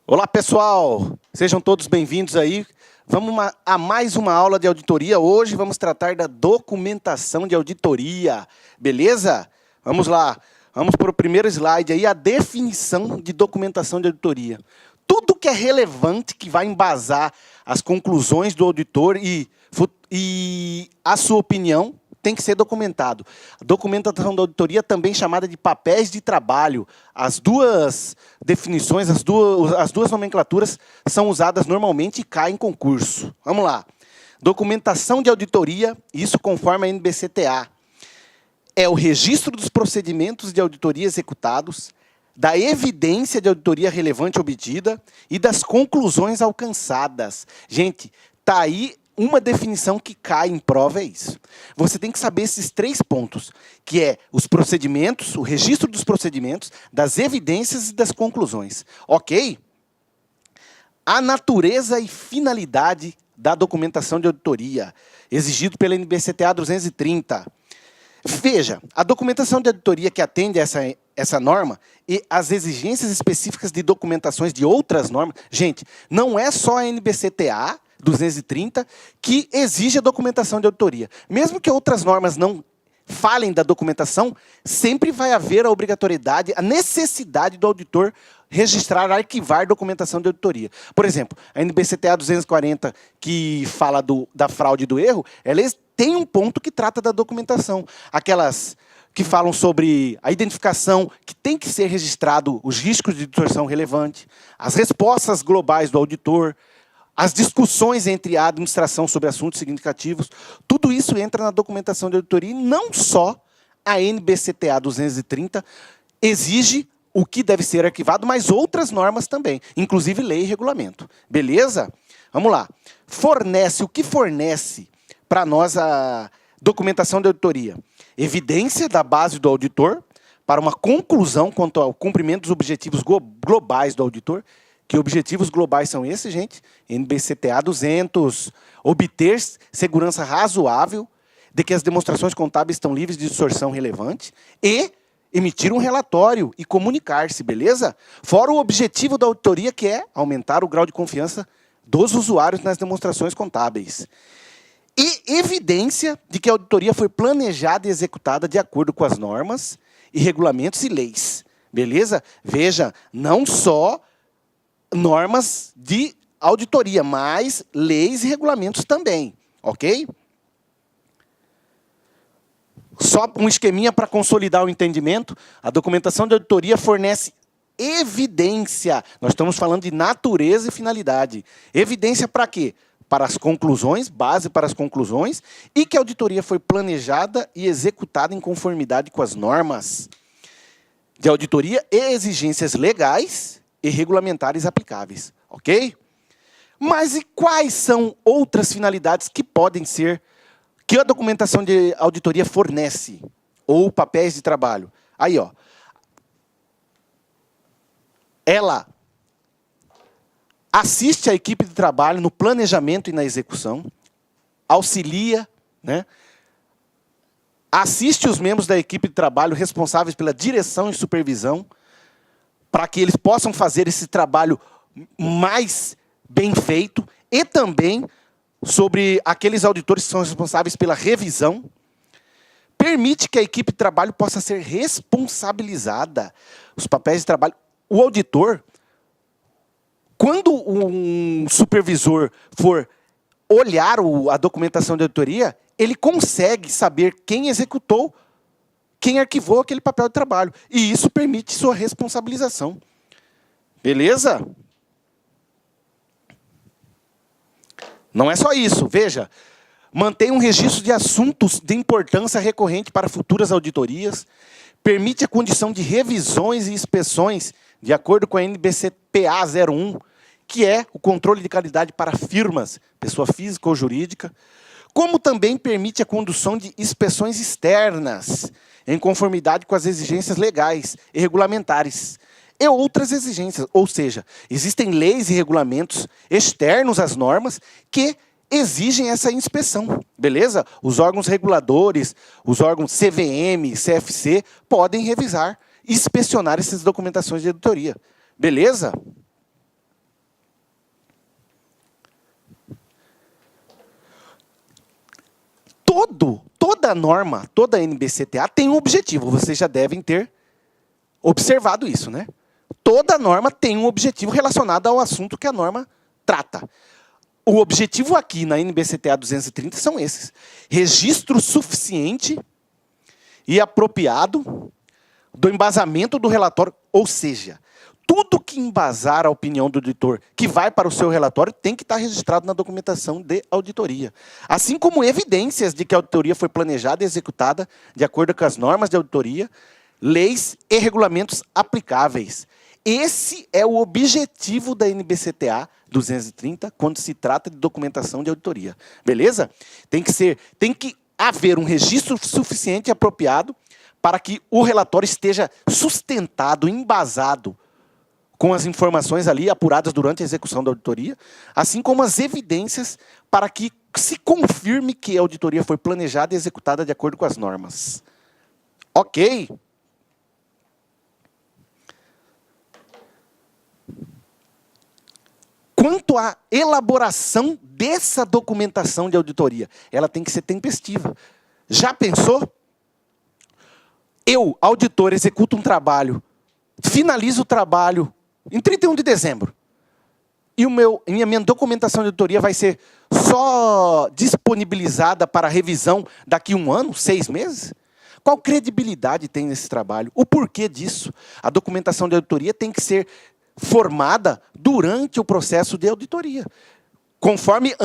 Olá, pessoal! Sejam todos bem-vindos aí. Vamos a mais uma aula de auditoria. Hoje vamos tratar da documentação de auditoria. Beleza? Vamos lá. Vamos para o primeiro slide aí, a definição de documentação de auditoria. Tudo que é relevante, que vai embasar as conclusões do auditor e a sua opinião, tem que ser documentado. A documentação da auditoria, também chamada de papéis de trabalho. As duas definições, as duas nomenclaturas são usadas normalmente e caem em concurso. Vamos lá. Documentação de auditoria, isso conforme a NBCTA. É o registro dos procedimentos de auditoria executados, da evidência de auditoria relevante obtida e das conclusões alcançadas. Gente, tá aí uma definição que cai em prova, é isso. Você tem que saber esses três pontos, que é os procedimentos, o registro dos procedimentos, das evidências e das conclusões. Ok? A natureza e finalidade da documentação de auditoria, exigido pela NBCTA 230. Veja, a documentação de auditoria que atende a essa norma e as exigências específicas de documentações de outras normas. Gente, não é só a NBCTA 230 que exige a documentação de auditoria. Mesmo que outras normas não falem da documentação, sempre vai haver a obrigatoriedade, a necessidade do auditor registrar, arquivar documentação de auditoria. Por exemplo, a NBCTA 240, que fala da fraude e do erro, ela tem um ponto que trata da documentação. Aquelas que falam sobre a identificação, que tem que ser registrado os riscos de distorção relevante, as respostas globais do auditor, as discussões entre a administração sobre assuntos significativos, tudo isso entra na documentação de auditoria e não só a NBCTA 230 exige o que deve ser arquivado, mas outras normas também, inclusive lei e regulamento. Beleza? Vamos lá. O que fornece para nós a documentação de auditoria? Evidência da base do auditor para uma conclusão quanto ao cumprimento dos objetivos globais do auditor. Que objetivos globais são esses, gente? NBCTA 200, obter segurança razoável de que as demonstrações contábeis estão livres de distorção relevante e emitir um relatório e comunicar-se, beleza? Fora o objetivo da auditoria, que é aumentar o grau de confiança dos usuários nas demonstrações contábeis. E evidência de que a auditoria foi planejada e executada de acordo com as normas e regulamentos e leis, beleza? Veja, não só normas de auditoria, mas leis e regulamentos também, ok? Só um esqueminha para consolidar o entendimento, a documentação de auditoria fornece evidência. Nós estamos falando de natureza e finalidade. Evidência para quê? Para as conclusões, base para as conclusões, e que a auditoria foi planejada e executada em conformidade com as normas de auditoria e exigências legais e regulamentares aplicáveis, ok? Mas e quais são outras finalidades que podem ser, que a documentação de auditoria fornece, ou papéis de trabalho? Aí, ó. Ela assiste a equipe de trabalho no planejamento e na execução, auxilia, né? Assiste os membros da equipe de trabalho responsáveis pela direção e supervisão, para que eles possam fazer esse trabalho mais bem feito, e também sobre aqueles auditores que são responsáveis pela revisão, permite que a equipe de trabalho possa ser responsabilizada. Os papéis de trabalho, o auditor, quando um supervisor for olhar a documentação de auditoria, ele consegue saber quem executou, quem arquivou aquele papel de trabalho. E isso permite sua responsabilização. Beleza? Não é só isso. Veja, mantém um registro de assuntos de importância recorrente para futuras auditorias, permite a condição de revisões e inspeções de acordo com a NBCPA 01, que é o controle de qualidade para firmas, pessoa física ou jurídica, como também permite a condução de inspeções externas, em conformidade com as exigências legais e regulamentares, e outras exigências. Ou seja, existem leis e regulamentos externos às normas que exigem essa inspeção, beleza? Os órgãos reguladores, os órgãos CVM, CFC, podem revisar e inspecionar essas documentações de auditoria, beleza? toda norma, toda NBCTA tem um objetivo. Vocês já devem ter observado isso, né? Toda norma tem um objetivo relacionado ao assunto que a norma trata. O objetivo aqui na NBCTA 230 são esses. Registro suficiente e apropriado do embasamento do relatório, ou seja, tudo que embasar a opinião do auditor que vai para o seu relatório tem que estar registrado na documentação de auditoria. Assim como evidências de que a auditoria foi planejada e executada de acordo com as normas de auditoria, leis e regulamentos aplicáveis. Esse é o objetivo da NBCTA 230 quando se trata de documentação de auditoria. Beleza? Tem que haver um registro suficiente e apropriado para que o relatório esteja sustentado, embasado com as informações ali apuradas durante a execução da auditoria, assim como as evidências para que se confirme que a auditoria foi planejada e executada de acordo com as normas. Ok? Quanto à elaboração dessa documentação de auditoria, ela tem que ser tempestiva. Já pensou? Eu, auditor, executo um trabalho, finalizo o trabalho em 31 de dezembro. E minha documentação de auditoria vai ser só disponibilizada para revisão daqui a 1 ano, 6 meses? Qual credibilidade tem nesse trabalho? O porquê disso? A documentação de auditoria tem que ser formada durante o processo de auditoria. Conforme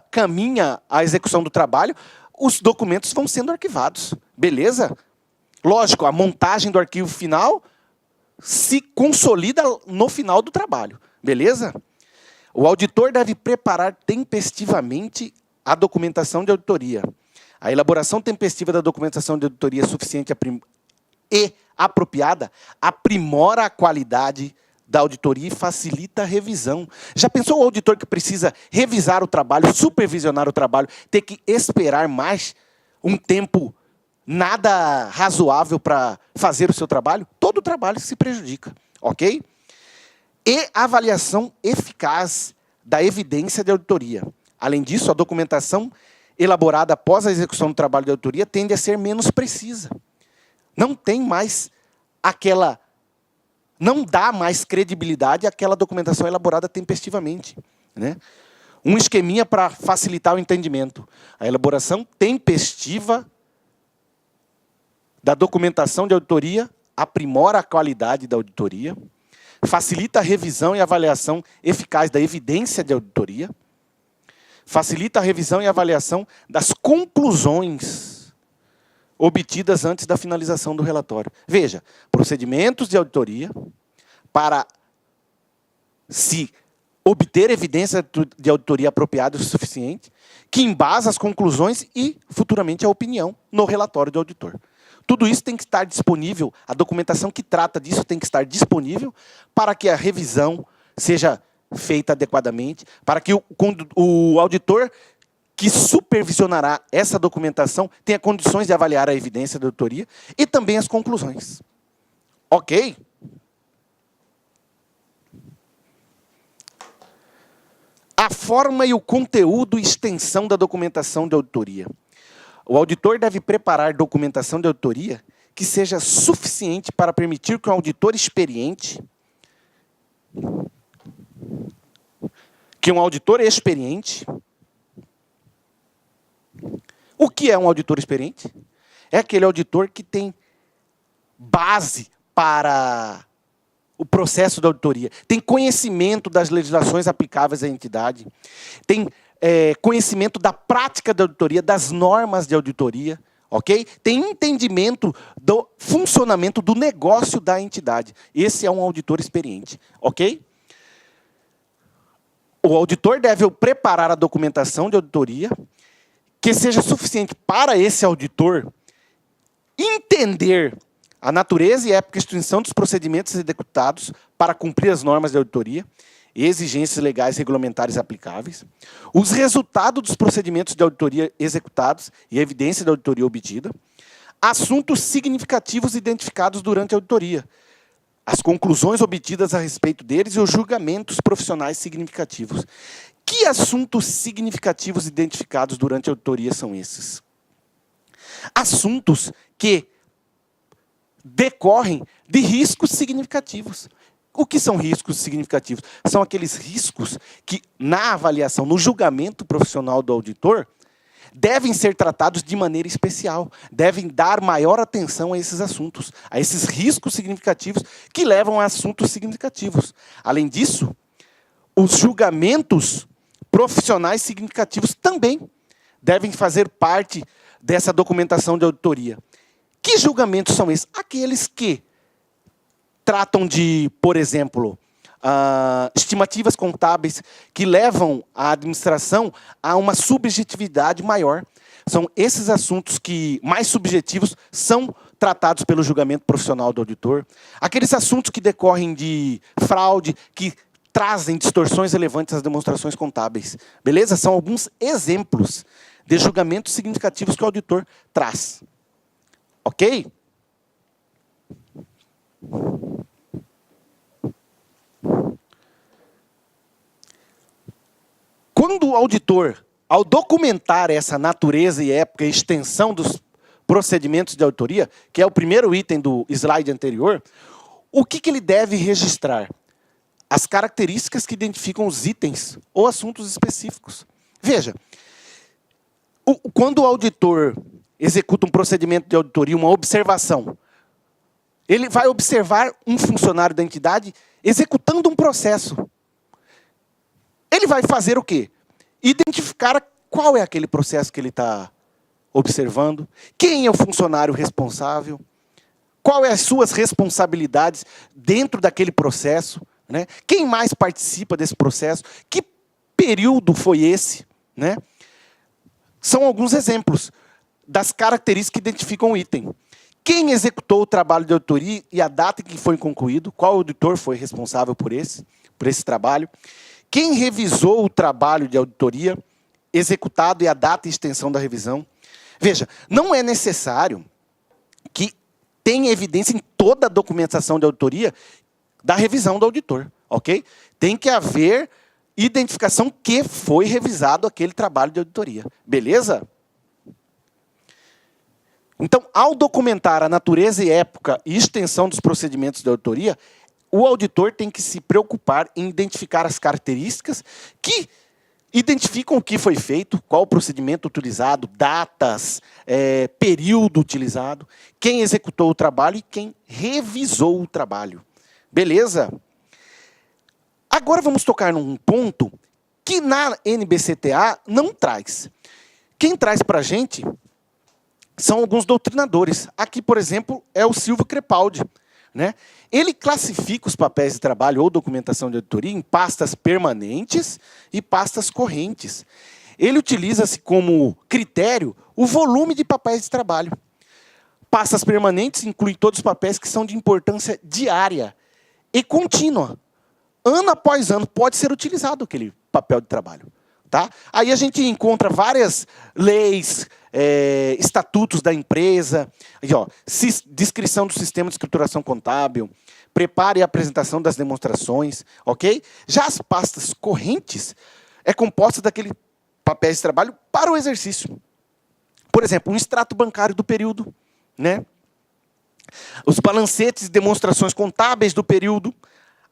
caminha a execução do trabalho, os documentos vão sendo arquivados. Beleza? Lógico, a montagem do arquivo final se consolida no final do trabalho. Beleza? O auditor deve preparar tempestivamente a documentação de auditoria. A elaboração tempestiva da documentação de auditoria suficiente e apropriada aprimora a qualidade da auditoria e facilita a revisão. Já pensou o auditor que precisa revisar o trabalho, supervisionar o trabalho, ter que esperar mais um tempo nada razoável para fazer o seu trabalho? Todo o trabalho se prejudica, ok? E avaliação eficaz da evidência de auditoria. Além disso, a documentação elaborada após a execução do trabalho de auditoria tende a ser menos precisa. Não dá mais credibilidade àquela documentação elaborada tempestivamente, né? Um esqueminha para facilitar o entendimento. A elaboração tempestiva da documentação de auditoria aprimora a qualidade da auditoria, facilita a revisão e avaliação eficaz da evidência de auditoria, facilita a revisão e avaliação das conclusões obtidas antes da finalização do relatório. Veja, procedimentos de auditoria para se obter evidência de auditoria apropriada o suficiente, que embasa as conclusões e, futuramente, a opinião no relatório do auditor. Tudo isso tem que estar disponível, a documentação que trata disso tem que estar disponível para que a revisão seja feita adequadamente, para que o auditor que supervisionará essa documentação tenha condições de avaliar a evidência da auditoria e também as conclusões. Ok? A forma e o conteúdo e extensão da documentação de auditoria. O auditor deve preparar documentação de auditoria que seja suficiente para permitir que um auditor experiente, o que é um auditor experiente? É aquele auditor que tem base para o processo da auditoria, tem conhecimento das legislações aplicáveis à entidade, tem conhecimento da prática da auditoria, das normas de auditoria, ok? Tem entendimento do funcionamento do negócio da entidade. Esse é um auditor experiente, ok? O auditor deve preparar a documentação de auditoria que seja suficiente para esse auditor entender a natureza e época e extinção dos procedimentos executados para cumprir as normas de auditoria, exigências legais e regulamentares aplicáveis, os resultados dos procedimentos de auditoria executados e a evidência da auditoria obtida, assuntos significativos identificados durante a auditoria, as conclusões obtidas a respeito deles e os julgamentos profissionais significativos. Que assuntos significativos identificados durante a auditoria são esses? Assuntos que decorrem de riscos significativos. O que são riscos significativos? São aqueles riscos que, na avaliação, no julgamento profissional do auditor, devem ser tratados de maneira especial, devem dar maior atenção a esses assuntos, a esses riscos significativos que levam a assuntos significativos. Além disso, os julgamentos profissionais significativos também devem fazer parte dessa documentação de auditoria. Que julgamentos são esses? Aqueles que tratam de, por exemplo, estimativas contábeis que levam a administração a uma subjetividade maior. São esses assuntos que, mais subjetivos, são tratados pelo julgamento profissional do auditor. Aqueles assuntos que decorrem de fraude, que trazem distorções relevantes às demonstrações contábeis. Beleza? São alguns exemplos de julgamentos significativos que o auditor traz. Ok? Quando o auditor, ao documentar essa natureza e época e extensão dos procedimentos de auditoria, que é o primeiro item do slide anterior, o que ele deve registrar? As características que identificam os itens ou assuntos específicos. Veja, quando o auditor executa um procedimento de auditoria, uma observação, ele vai observar um funcionário da entidade executando um processo. Ele vai fazer o quê? Identificar qual é aquele processo que ele está observando, quem é o funcionário responsável, qual é as suas responsabilidades dentro daquele processo, né? Quem mais participa desse processo, que período foi esse, né? São alguns exemplos das características que identificam o item. Quem executou o trabalho de auditoria e a data em que foi concluído, qual auditor foi responsável por esse trabalho, quem revisou o trabalho de auditoria executado e a data e extensão da revisão. Veja, não é necessário que tenha evidência em toda a documentação de auditoria da revisão do auditor, ok? Tem que haver identificação que foi revisado aquele trabalho de auditoria. Beleza? Então, ao documentar a natureza e época e extensão dos procedimentos de auditoria, o auditor tem que se preocupar em identificar as características que identificam o que foi feito, qual o procedimento utilizado, datas, período utilizado, quem executou o trabalho e quem revisou o trabalho. Beleza? Agora vamos tocar num ponto que na NBCTA não traz. Quem traz para a gente são alguns doutrinadores. Aqui, por exemplo, é o Silvio Crepaldi, né? Ele classifica os papéis de trabalho ou documentação de auditoria em pastas permanentes e pastas correntes. Ele utiliza-se como critério o volume de papéis de trabalho. Pastas permanentes incluem todos os papéis que são de importância diária e contínua. Ano após ano pode ser utilizado aquele papel de trabalho. Tá? Aí a gente encontra várias leis, estatutos da empresa, aí, ó, descrição do sistema de escrituração contábil, preparo e apresentação das demonstrações, ok? Já as pastas correntes é composta daquele papéis de trabalho para o exercício. Por exemplo, um extrato bancário do período, né? Os balancetes e demonstrações contábeis do período,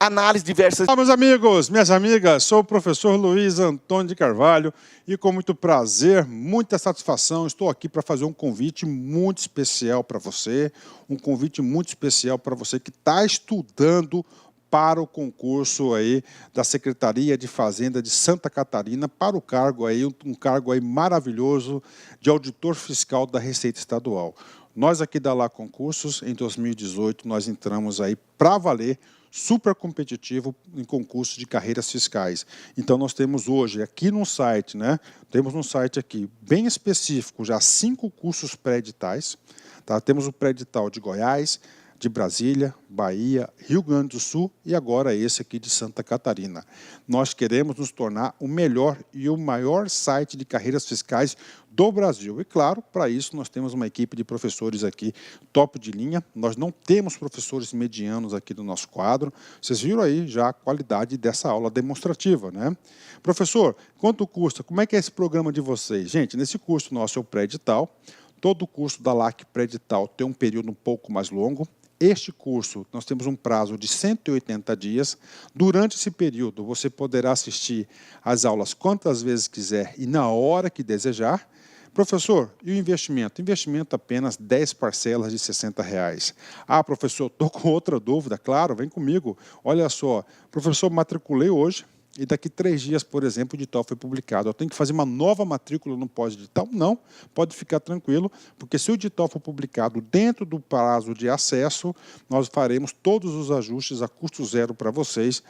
análise diversas... Olá, meus amigos, minhas amigas, sou o professor Luiz Antônio de Carvalho e com muito prazer, muita satisfação, estou aqui para fazer um convite muito especial para você, um convite muito especial para você que está estudando para o concurso aí da Secretaria de Fazenda de Santa Catarina, para o cargo aí, um cargo aí maravilhoso de auditor fiscal da Receita Estadual. Nós aqui da Lá Concursos, em 2018, nós entramos aí para valer, super competitivo em concurso de carreiras fiscais. Então, nós temos hoje, aqui no site, né? Temos um site aqui bem específico, já 5 cursos pré-editais. Tá? Temos o pré-edital de Goiás, de Brasília, Bahia, Rio Grande do Sul e agora esse aqui de Santa Catarina. Nós queremos nos tornar o melhor e o maior site de carreiras fiscais do Brasil. E claro, para isso nós temos uma equipe de professores aqui top de linha. Nós não temos professores medianos aqui do nosso quadro. Vocês viram aí já a qualidade dessa aula demonstrativa, né? Professor, quanto custa? Como é que é esse programa de vocês? Gente, nesse curso nosso é o pré-edital. Todo o curso da LAC pré-edital tem um período um pouco mais longo. Este curso, nós temos um prazo de 180 dias. Durante esse período, você poderá assistir às aulas quantas vezes quiser e na hora que desejar. Professor, e o investimento? Investimento apenas 10 parcelas de R$60. Ah, professor, estou com outra dúvida. Claro, vem comigo. Olha só, professor, matriculei hoje. E daqui 3 dias, por exemplo, o edital foi publicado. Eu tenho que fazer uma nova matrícula no pós-edital? Não, pode ficar tranquilo, porque se o edital for publicado dentro do prazo de acesso, nós faremos todos os ajustes a custo zero para vocês,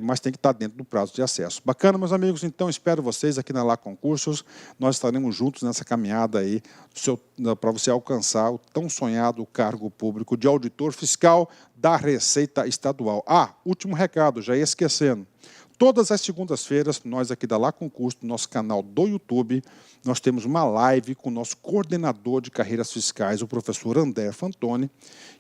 mas tem que estar dentro do prazo de acesso. Bacana, meus amigos? Então, espero vocês aqui na Lá Concursos. Nós estaremos juntos nessa caminhada aí para você alcançar o tão sonhado cargo público de auditor fiscal da Receita Estadual. Ah, último recado, já ia esquecendo. Todas as segundas-feiras, nós aqui da Lá Concurso, no nosso canal do YouTube, nós temos uma live com o nosso coordenador de carreiras fiscais, o professor André Fantoni,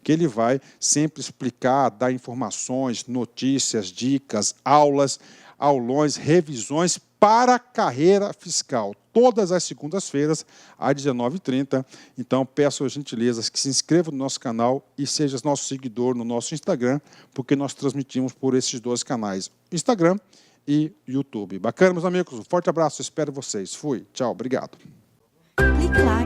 que ele vai sempre explicar, dar informações, notícias, dicas, aulas, aulões, revisões para a carreira fiscal. Todas as segundas-feiras, às 19h30. Então, peço as gentilezas que se inscreva no nosso canal e seja nosso seguidor no nosso Instagram, porque nós transmitimos por esses 2 canais, Instagram e YouTube. Bacana, meus amigos? Um forte abraço, espero vocês. Fui, tchau, obrigado. Clique lá.